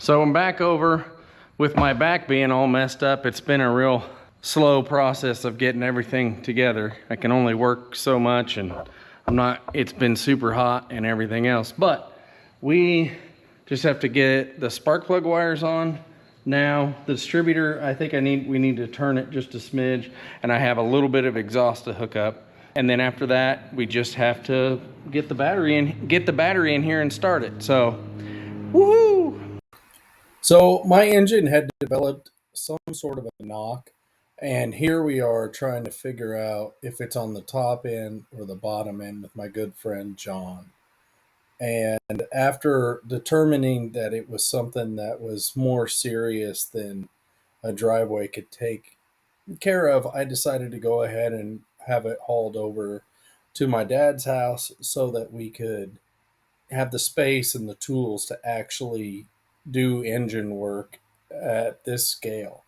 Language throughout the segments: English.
So I'm back over with my back being all messed up. It's been a real slow process of getting everything together. I can only work so much, and it's been super hot and everything else, but we just have to get the spark plug wires on. Now the distributor, I think we need to turn it just a smidge, and I have a little bit of exhaust to hook up. And then after that, we just have to get the battery in here and start it. So, woohoo! So my engine had developed some sort of a knock, and here we are trying to figure out if it's on the top end or the bottom end with my good friend John. And after determining that it was something that was more serious than a driveway could take care of, I decided to go ahead and have it hauled over to my dad's house so that we could have the space and the tools to actually do engine work at this scale.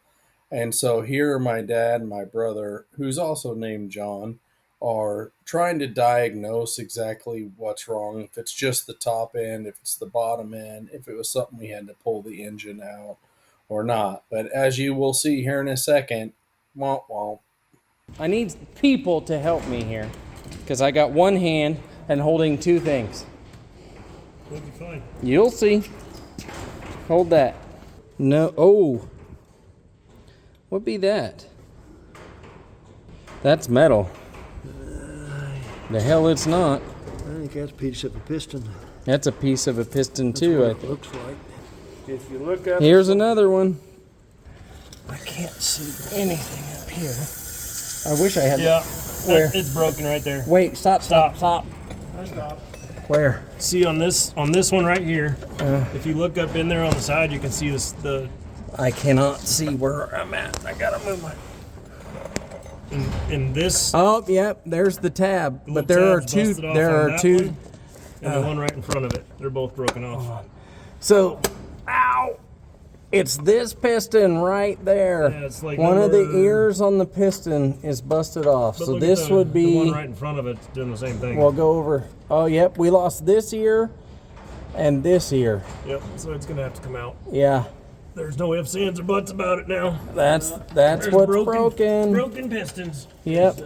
And so here my dad and my brother, who's also named John, are trying to diagnose exactly what's wrong, if it's just the top end, if it's the bottom end, if it was something we had to pull the engine out or not. But as you will see here in a second, womp womp. I need people to help me here because I got one hand and holding two things. We'll be fine. You'll see. Hold that. No. Oh. What be that? That's metal. The hell it's not. I think that's a piece of a piston. That's a piece of a piston too, I think. Looks like. If you look up. Here's another one. I can't see anything up here. I wish I had. Yeah. Where? It's broken right there. Wait, stop. I stopped. Where? See on this one right here. If you look up in there on the side, you can see the. I cannot see where I'm at. I gotta move my. In this. Oh, yep. There's the tab, but there are two. There are two. And the one right in front of it. They're both broken off. So, ow! It's this piston right there. Yeah, it's like one of the ears on the piston is busted off. So this would be the one right in front of it's doing the same thing. We'll go over. Oh, yep. We lost this ear and this ear. Yep. So it's gonna have to come out. Yeah. There's no ifs, ands, or buts about it now. That's what's broken. Broken pistons. Yep.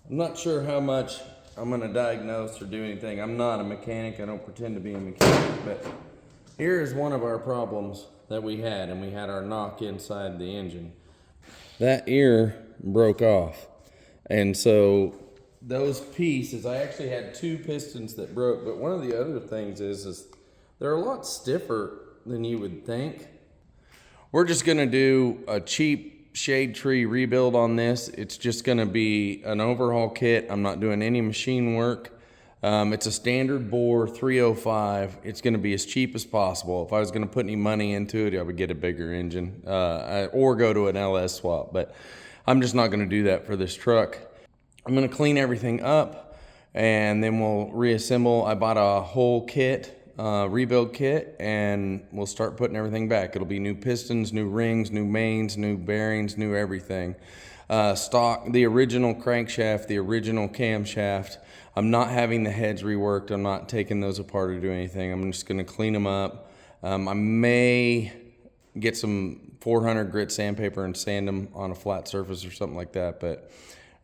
I'm not sure how much I'm going to diagnose or do anything. I'm not a mechanic. I don't pretend to be a mechanic. But here is one of our problems that we had, and we had our knock inside the engine. That ear broke off. And so those pieces, I actually had two pistons that broke. But one of the other things is they're a lot stiffer than you would think. We're just going to do a cheap shade tree rebuild on this. It's just going to be an overhaul kit. I'm not doing any machine work. It's a standard bore 305. It's going to be as cheap as possible. If I was going to put any money into it, I would get a bigger engine or go to an LS swap, but I'm just not going to do that for this truck. I'm going to clean everything up and then we'll reassemble. I bought a whole kit, rebuild kit, and we'll start putting everything back. It'll be new pistons, new rings, new mains, new bearings, new everything. Stock, the original crankshaft, the original camshaft. I'm not having the heads reworked. I'm not taking those apart or doing anything. I'm just going to clean them up. I may get some 400 grit sandpaper and sand them on a flat surface or something like that, but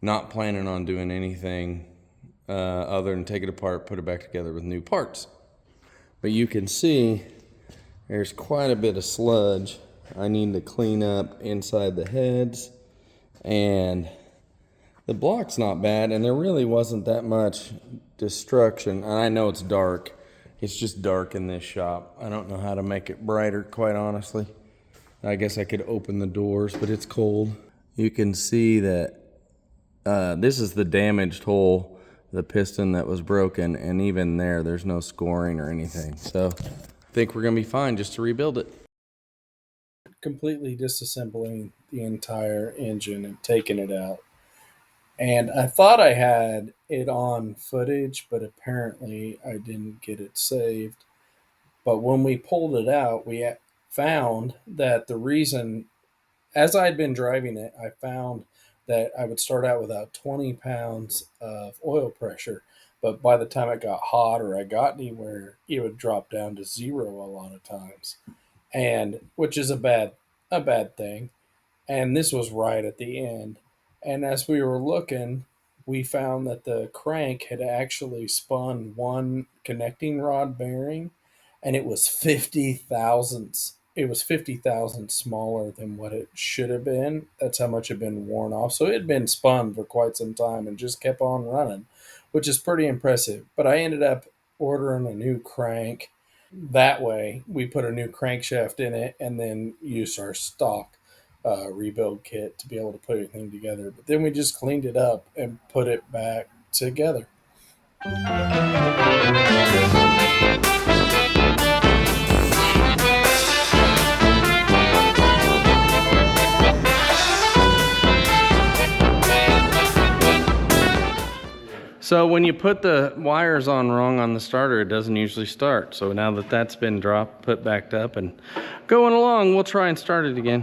not planning on doing anything other than take it apart, put it back together with new parts. But you can see there's quite a bit of sludge I need to clean up inside the heads, and the block's not bad, and there really wasn't that much destruction. And I know it's dark. It's just dark in this shop. I don't know how to make it brighter, quite honestly. I guess I could open the doors, but it's cold. You can see that this is the damaged hole, the piston that was broken, and even there's no scoring or anything. So think we're gonna be fine just to rebuild it. Completely disassembling the entire engine and taking it out. And I thought I had it on footage, but apparently I didn't get it saved. But when we pulled it out, we found that the reason, as I'd been driving it, I found that I would start out with about 20 pounds of oil pressure. But by the time it got hot or I got anywhere, it would drop down to zero a lot of times. And which is a bad thing. And this was right at the end. And as we were looking, we found that the crank had actually spun one connecting rod bearing, and it was 50 thousandths. It was 50,000 smaller than what it should have been. That's how much it had been worn off. So it had been spun for quite some time and just kept on running, which is pretty impressive. But I ended up ordering a new crank. That way, we put a new crankshaft in it and then used our stock rebuild kit to be able to put everything together. But then we just cleaned it up and put it back together. So when you put the wires on wrong on the starter, it doesn't usually start. So now that that's been dropped, put back up and going along, we'll try and start it again.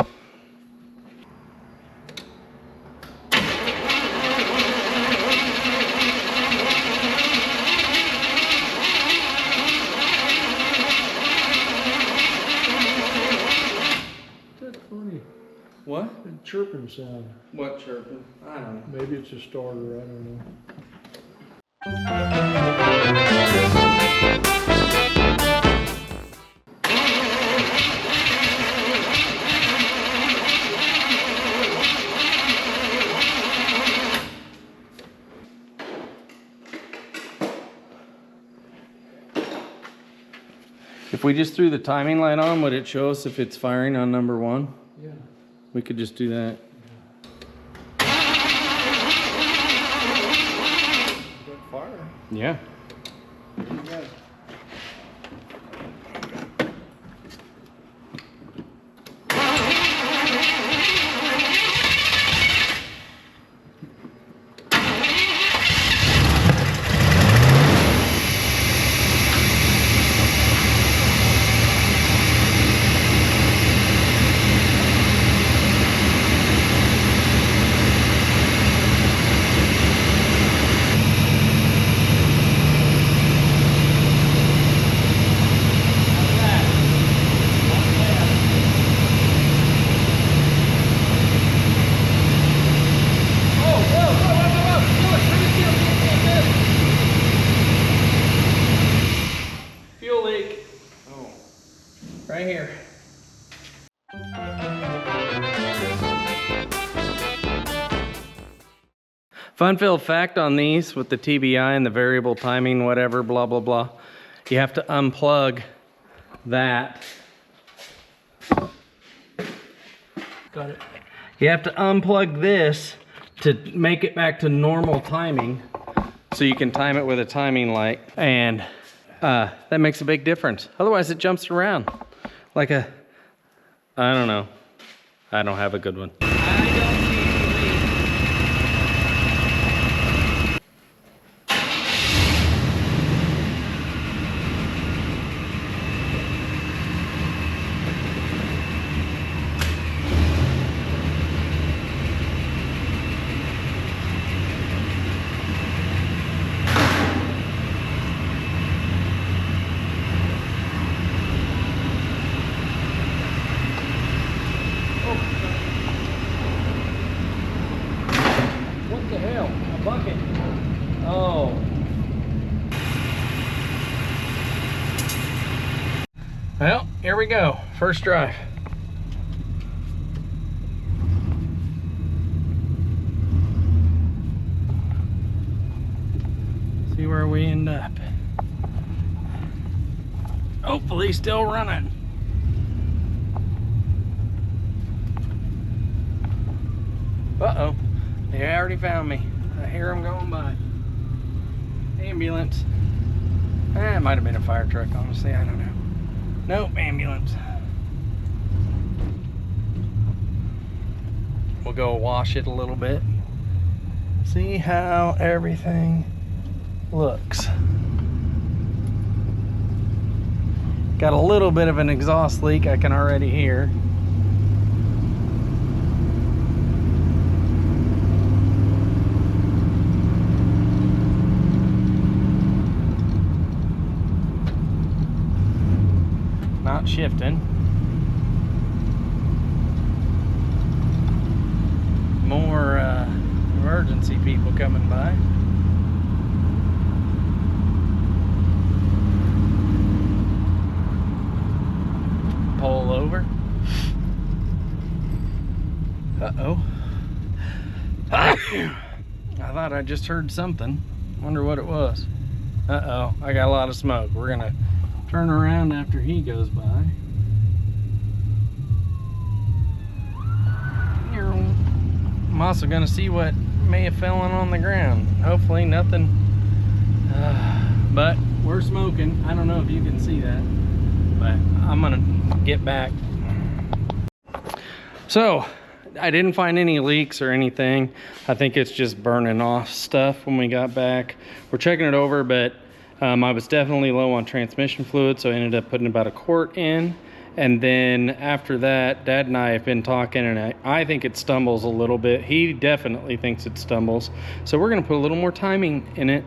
That's funny. What? A chirping sound. What chirping? I don't know. Maybe it's a starter, I don't know. If we just threw the timing light on, would it show us if it's firing on number 1? Yeah. We could just do that. Got fire. Yeah. Yeah. Fuel leak. Oh. Right here. Fun filled fact on these with the TBI and the variable timing, whatever, blah, blah, blah. You have to unplug that. Got it. You have to unplug this to make it back to normal timing so you can time it with a timing light. And that makes a big difference. Otherwise it jumps around like a, I don't know. I don't have a good one. What the hell? A bucket. Oh. Well, here we go. First drive. See where we end up. Hopefully still running. Uh-oh. They already found me. I hear them going by. Ambulance. It might have been a fire truck, honestly. I don't know. Nope, ambulance. We'll go wash it a little bit. See how everything looks. Got a little bit of an exhaust leak I can already hear. Not shifting. More emergency people coming by. Pull over. Uh-oh. I thought I just heard something. Wonder what it was. Uh-oh, I got a lot of smoke. We're gonna turn around after he goes by. I'm also gonna see what may have fallen on the ground. Hopefully nothing, but we're smoking. I don't know if you can see that, but I'm gonna get back. So I didn't find any leaks or anything. I think it's just burning off stuff when we got back. We're checking it over, but I was definitely low on transmission fluid, so I ended up putting about a quart in. And then after that, Dad and I have been talking, and I think it stumbles a little bit. He definitely thinks it stumbles. So we're gonna put a little more timing in it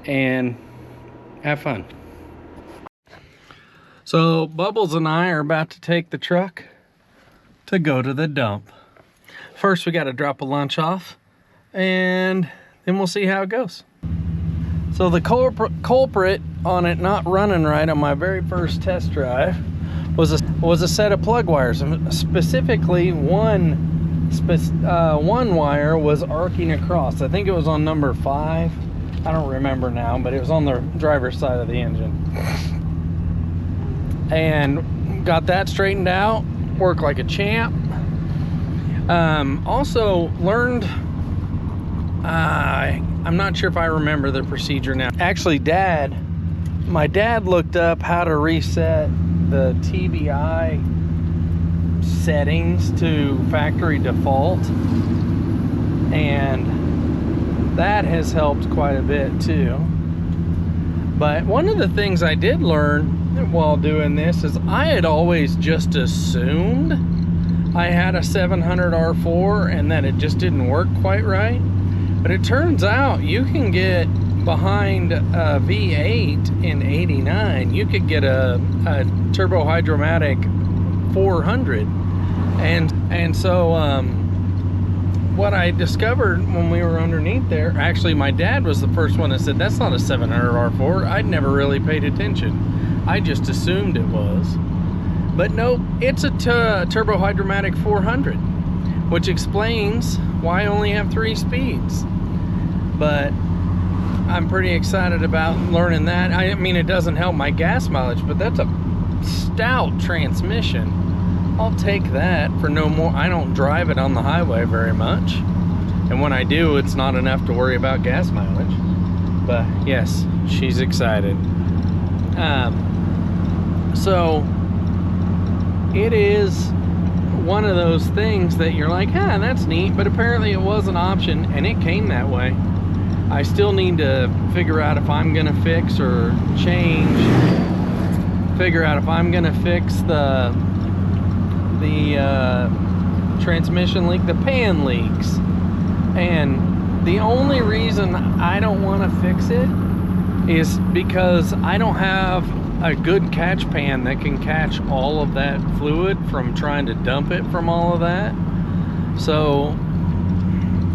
and have fun. So Bubbles and I are about to take the truck to go to the dump. First, we gotta drop a lunch off, and then we'll see how it goes. So the culprit on it not running right on my very first test drive was a set of plug wires. Specifically, one wire was arcing across. I think it was on number 5. I don't remember now, but it was on the driver's side of the engine. And got that straightened out. Worked like a champ. Also learned. I'm not sure if I remember the procedure now. Actually, my dad looked up how to reset the TBI settings to factory default, and that has helped quite a bit too. But one of the things I did learn while doing this is I had always just assumed I had a 700 R4 and that it just didn't work quite right. But it turns out you can get behind a V8 in 89. You could get a turbo hydromatic 400. And so what I discovered when we were underneath there, actually my dad was the first one that said, that's not a 700 R4. I'd never really paid attention. I just assumed it was. But no, it's a turbo hydromatic 400, which explains why I only have 3 speeds. But I'm pretty excited about learning that. I mean, it doesn't help my gas mileage, but that's a stout transmission. I'll take that for no more. I don't drive it on the highway very much. And when I do, it's not enough to worry about gas mileage. But yes, she's excited. So it is one of those things that you're like, that's neat, but apparently it was an option and it came that way. I still need to figure out if I'm gonna fix or change, figure out if I'm gonna fix the transmission leak, the pan leaks. And the only reason I don't wanna fix it is because I don't have a good catch pan that can catch all of that fluid from trying to dump it from all of that. So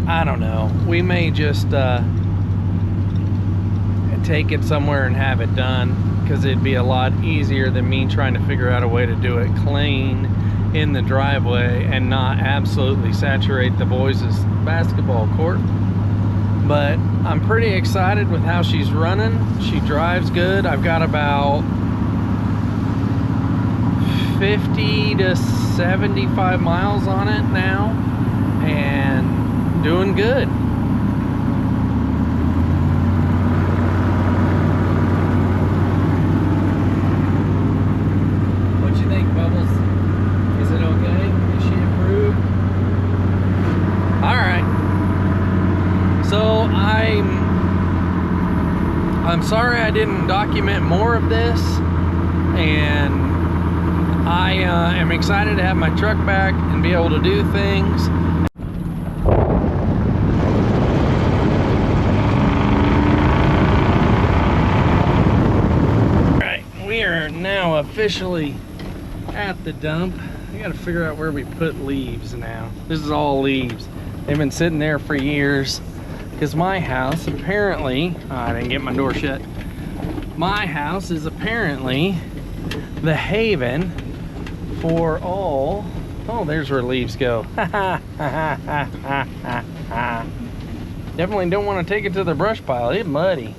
I don't know, we may just take it somewhere and have it done, because it'd be a lot easier than me trying to figure out a way to do it clean in the driveway and not absolutely saturate the boys' basketball court. But I'm pretty excited with how she's running. She drives good. I've got about 50 to 75 miles on it now and doing good. I'm sorry I didn't document more of this, and I am excited to have my truck back and be able to do things. Alright, we are now officially at the dump. I gotta figure out where we put leaves now. This is all leaves. They've been sitting there for years because my house apparently, I didn't get my door shut. My house is apparently the haven for all, oh, there's where leaves go. Definitely don't want to take it to the brush pile. It's muddy.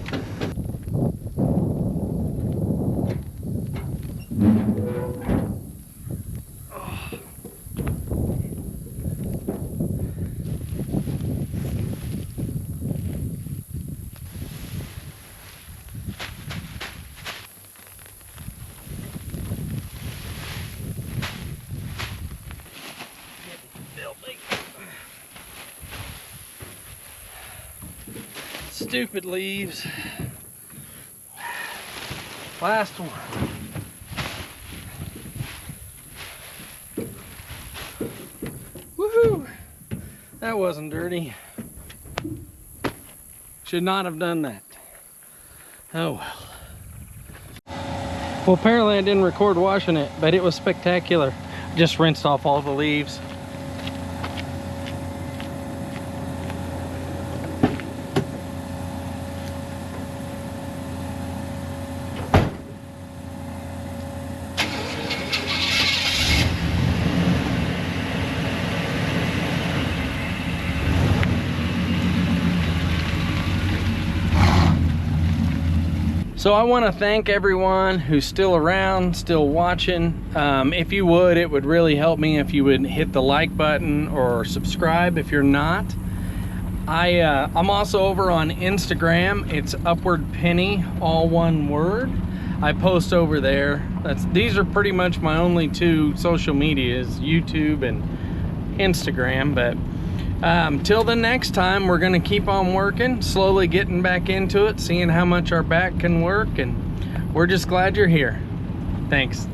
Stupid leaves. Last one. Woohoo! That wasn't dirty. Should not have done that. Oh well. Well, apparently I didn't record washing it, but it was spectacular. Just rinsed off all the leaves. So I want to thank everyone who's still around, still watching. If you would, it would really help me if you would hit the like button or subscribe if you're not. I'm also over on Instagram. It's UpwardPenny, all one word. I post over there. These are pretty much my only two social medias, YouTube and Instagram. But till the next time, we're gonna keep on working, slowly getting back into it, seeing how much our back can work, and we're just glad you're here. Thanks.